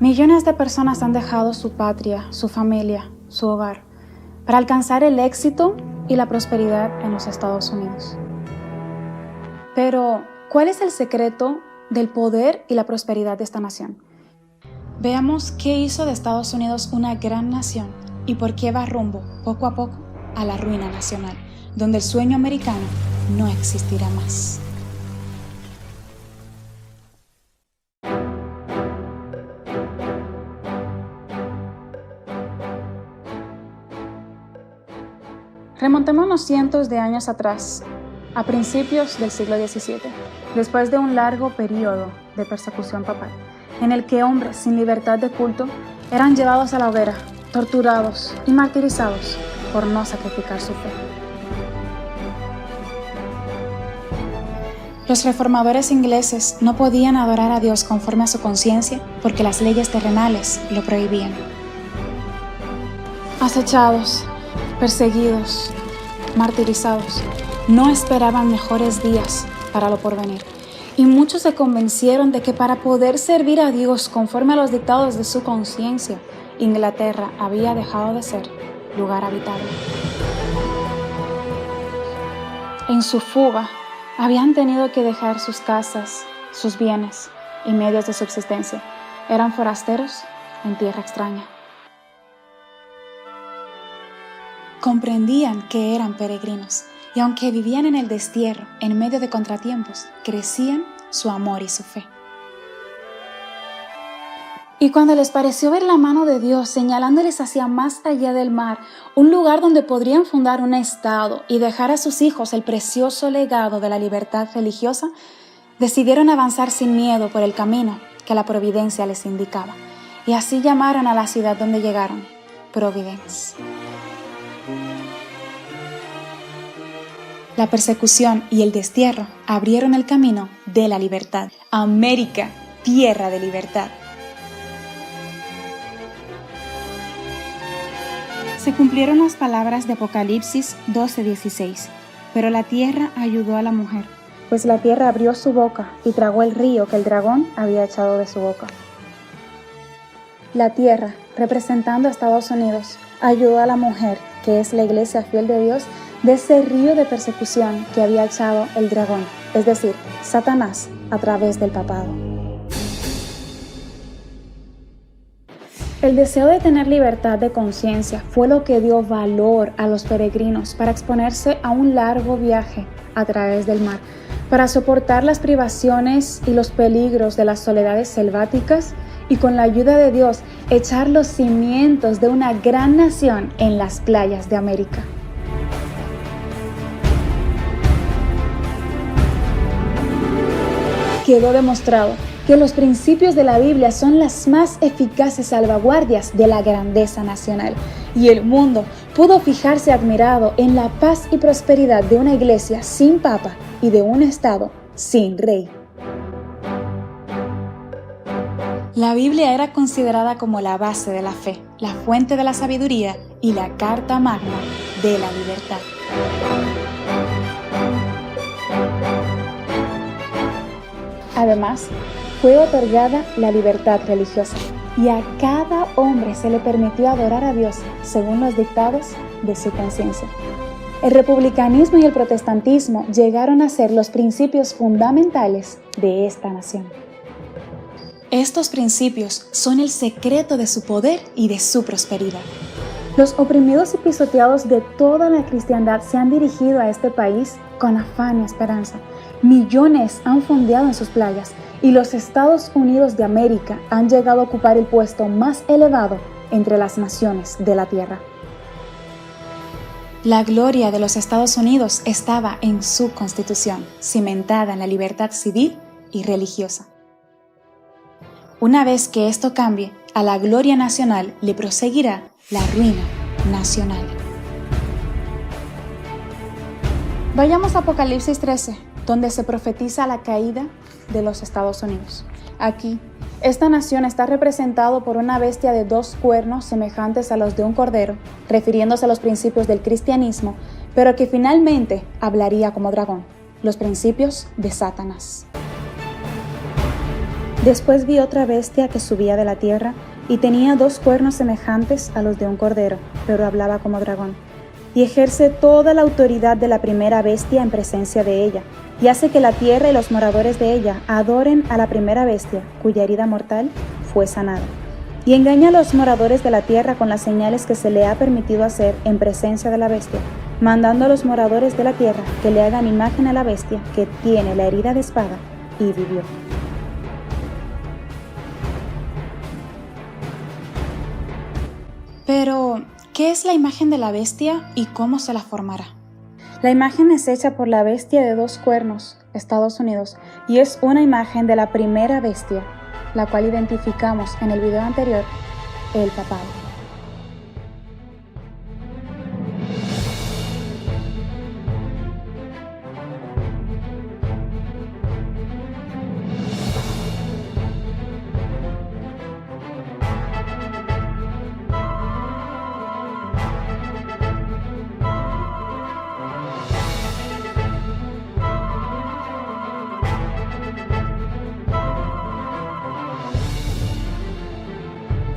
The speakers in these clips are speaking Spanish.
Millones de personas han dejado su patria, su familia, su hogar, para alcanzar el éxito y la prosperidad en los Estados Unidos. Pero, ¿cuál es el secreto del poder y la prosperidad de esta nación? Veamos qué hizo de Estados Unidos una gran nación y por qué va rumbo, poco a poco, a la ruina nacional, donde el sueño americano no existirá más. Remontémonos cientos de años atrás, a principios del siglo XVII, después de un largo periodo de persecución papal, en el que hombres sin libertad de culto eran llevados a la hoguera, torturados y martirizados por no sacrificar su fe. Los reformadores ingleses no podían adorar a Dios conforme a su conciencia porque las leyes terrenales lo prohibían. Acechados, perseguidos, martirizados, no esperaban mejores días para lo porvenir, y muchos se convencieron de que para poder servir a Dios conforme a los dictados de su conciencia, Inglaterra había dejado de ser lugar habitable. En su fuga, habían tenido que dejar sus casas, sus bienes y medios de subsistencia. Eran forasteros en tierra extraña. Comprendían que eran peregrinos y aunque vivían en el destierro, en medio de contratiempos, crecían su amor y su fe. Y cuando les pareció ver la mano de Dios señalándoles hacia más allá del mar, un lugar donde podrían fundar un estado y dejar a sus hijos el precioso legado de la libertad religiosa, decidieron avanzar sin miedo por el camino que la providencia les indicaba. Y así llamaron a la ciudad donde llegaron, Providence. La persecución y el destierro abrieron el camino de la libertad. América, tierra de libertad. Se cumplieron las palabras de Apocalipsis 12:16. Pero la tierra ayudó a la mujer, pues la tierra abrió su boca y tragó el río que el dragón había echado de su boca. La tierra, representando a Estados Unidos, ayudó a la mujer, que es la iglesia fiel de Dios, de ese río de persecución que había echado el dragón, es decir, Satanás, a través del papado. El deseo de tener libertad de conciencia fue lo que dio valor a los peregrinos para exponerse a un largo viaje a través del mar, para soportar las privaciones y los peligros de las soledades selváticas y con la ayuda de Dios echar los cimientos de una gran nación en las playas de América. Quedó demostrado que los principios de la Biblia son las más eficaces salvaguardias de la grandeza nacional, y el mundo pudo fijarse admirado en la paz y prosperidad de una iglesia sin papa y de un estado sin rey. La Biblia era considerada como la base de la fe, la fuente de la sabiduría y la carta magna de la libertad. Además, fue otorgada la libertad religiosa y a cada hombre se le permitió adorar a Dios según los dictados de su conciencia. El republicanismo y el protestantismo llegaron a ser los principios fundamentales de esta nación. Estos principios son el secreto de su poder y de su prosperidad. Los oprimidos y pisoteados de toda la cristiandad se han dirigido a este país con afán y esperanza. Millones han fondeado en sus playas y los Estados Unidos de América han llegado a ocupar el puesto más elevado entre las naciones de la tierra. La gloria de los Estados Unidos estaba en su constitución, cimentada en la libertad civil y religiosa. Una vez que esto cambie, a la gloria nacional le proseguirá la ruina nacional. Vayamos a Apocalipsis 13, donde se profetiza la caída de los Estados Unidos. Aquí, esta nación está representada por una bestia de 2 cuernos semejantes a los de un cordero, refiriéndose a los principios del cristianismo, pero que finalmente hablaría como dragón, los principios de Satanás. Después vi otra bestia que subía de la tierra y tenía 2 cuernos semejantes a los de un cordero, pero hablaba como dragón. Y ejerce toda la autoridad de la primera bestia en presencia de ella, y hace que la tierra y los moradores de ella adoren a la primera bestia, cuya herida mortal fue sanada. Y engaña a los moradores de la tierra con las señales que se le ha permitido hacer en presencia de la bestia, mandando a los moradores de la tierra que le hagan imagen a la bestia que tiene la herida de espada y vivió. Pero, ¿qué es la imagen de la bestia y cómo se la formará? La imagen es hecha por la bestia de 2 cuernos, Estados Unidos, y es una imagen de la primera bestia, la cual identificamos en el video anterior, el papado.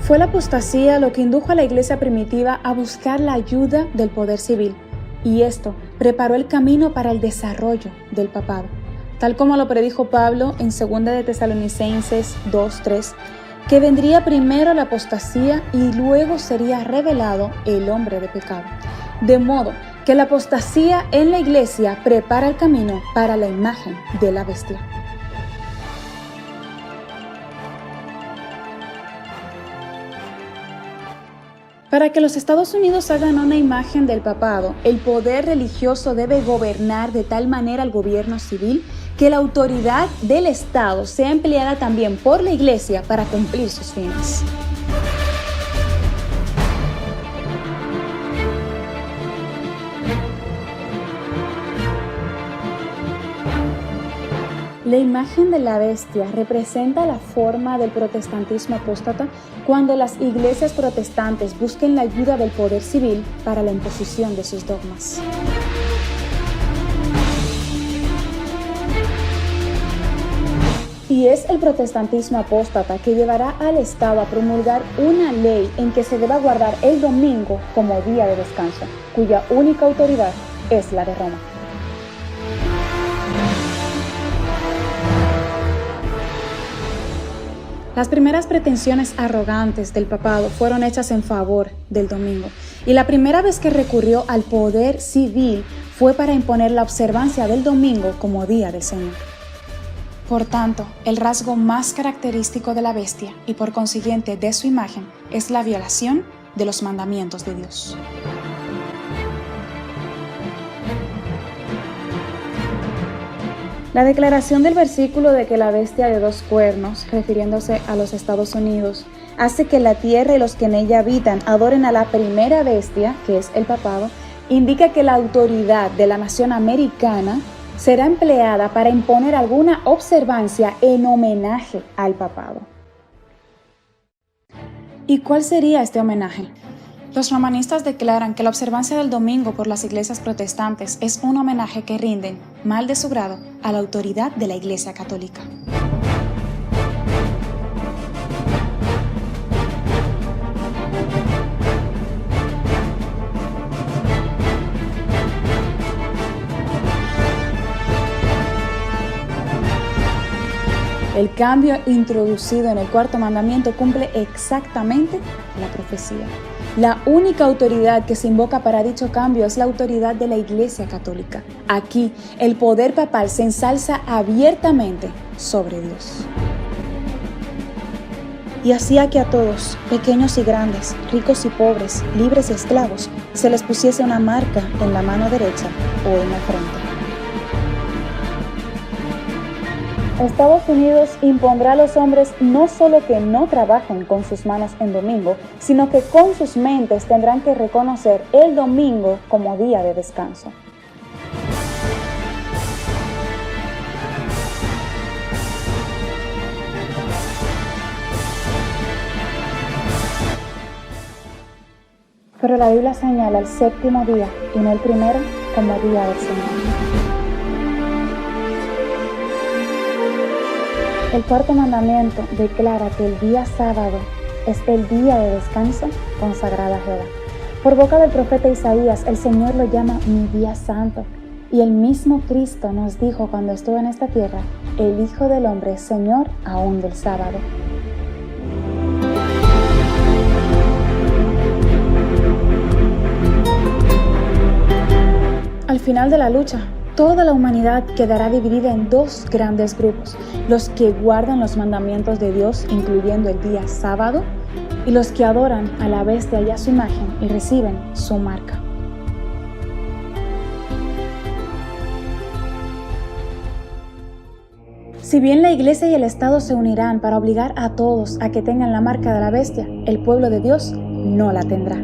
Fue la apostasía lo que indujo a la iglesia primitiva a buscar la ayuda del poder civil, y esto preparó el camino para el desarrollo del papado, tal como lo predijo Pablo en 2 de Tesalonicenses 2:3, que vendría primero la apostasía y luego sería revelado el hombre de pecado. De modo que la apostasía en la iglesia prepara el camino para la imagen de la bestia. Para que los Estados Unidos hagan una imagen del papado, el poder religioso debe gobernar de tal manera al gobierno civil que la autoridad del Estado sea empleada también por la Iglesia para cumplir sus fines. La imagen de la bestia representa la forma del protestantismo apóstata cuando las iglesias protestantes busquen la ayuda del poder civil para la imposición de sus dogmas. Y es el protestantismo apóstata que llevará al Estado a promulgar una ley en que se deba guardar el domingo como día de descanso, cuya única autoridad es la de Roma. Las primeras pretensiones arrogantes del papado fueron hechas en favor del domingo, y la primera vez que recurrió al poder civil fue para imponer la observancia del domingo como día del Señor. Por tanto, el rasgo más característico de la bestia y por consiguiente de su imagen es la violación de los mandamientos de Dios. La declaración del versículo de que la bestia de 2 cuernos, refiriéndose a los Estados Unidos, hace que la tierra y los que en ella habitan adoren a la primera bestia, que es el papado, indica que la autoridad de la nación americana será empleada para imponer alguna observancia en homenaje al papado. ¿Y cuál sería este homenaje? Los romanistas declaran que la observancia del domingo por las iglesias protestantes es un homenaje que rinden, mal de su grado, a la autoridad de la Iglesia Católica. El cambio introducido en el 4º mandamiento cumple exactamente la profecía. La única autoridad que se invoca para dicho cambio es la autoridad de la Iglesia Católica. Aquí, el poder papal se ensalza abiertamente sobre Dios. Y hacía que a todos, pequeños y grandes, ricos y pobres, libres y esclavos, se les pusiese una marca en la mano derecha o en la frente. Estados Unidos impondrá a los hombres no solo que no trabajen con sus manos en domingo, sino que con sus mentes tendrán que reconocer el domingo como día de descanso. Pero la Biblia señala el 7º día y no el primero como día del Señor. El cuarto mandamiento declara que el día sábado es el día de descanso consagrado a Jehová. Por boca del profeta Isaías, el Señor lo llama mi día santo. Y el mismo Cristo nos dijo cuando estuvo en esta tierra, el Hijo del Hombre es Señor aún del sábado. Al final de la lucha, toda la humanidad quedará dividida en dos grandes grupos: los que guardan los mandamientos de Dios, incluyendo el día sábado, y los que adoran a la bestia y a su imagen y reciben su marca. Si bien la Iglesia y el Estado se unirán para obligar a todos a que tengan la marca de la bestia, el pueblo de Dios no la tendrá.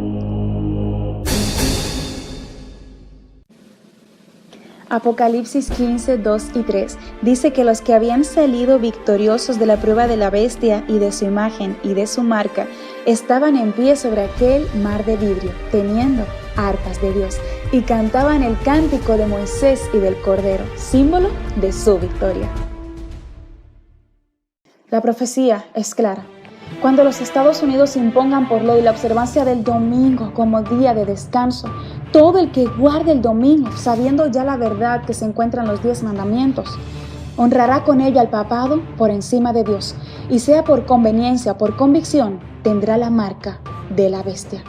Apocalipsis 15, 2 y 3 dice que los que habían salido victoriosos de la prueba de la bestia y de su imagen y de su marca estaban en pie sobre aquel mar de vidrio, teniendo arpas de Dios, y cantaban el cántico de Moisés y del Cordero, símbolo de su victoria. La profecía es clara. Cuando los Estados Unidos impongan por ley la observancia del domingo como día de descanso, todo el que guarde el domingo, sabiendo ya la verdad que se encuentra en los 10 mandamientos, honrará con ella al papado por encima de Dios, y sea por conveniencia o por convicción, tendrá la marca de la bestia.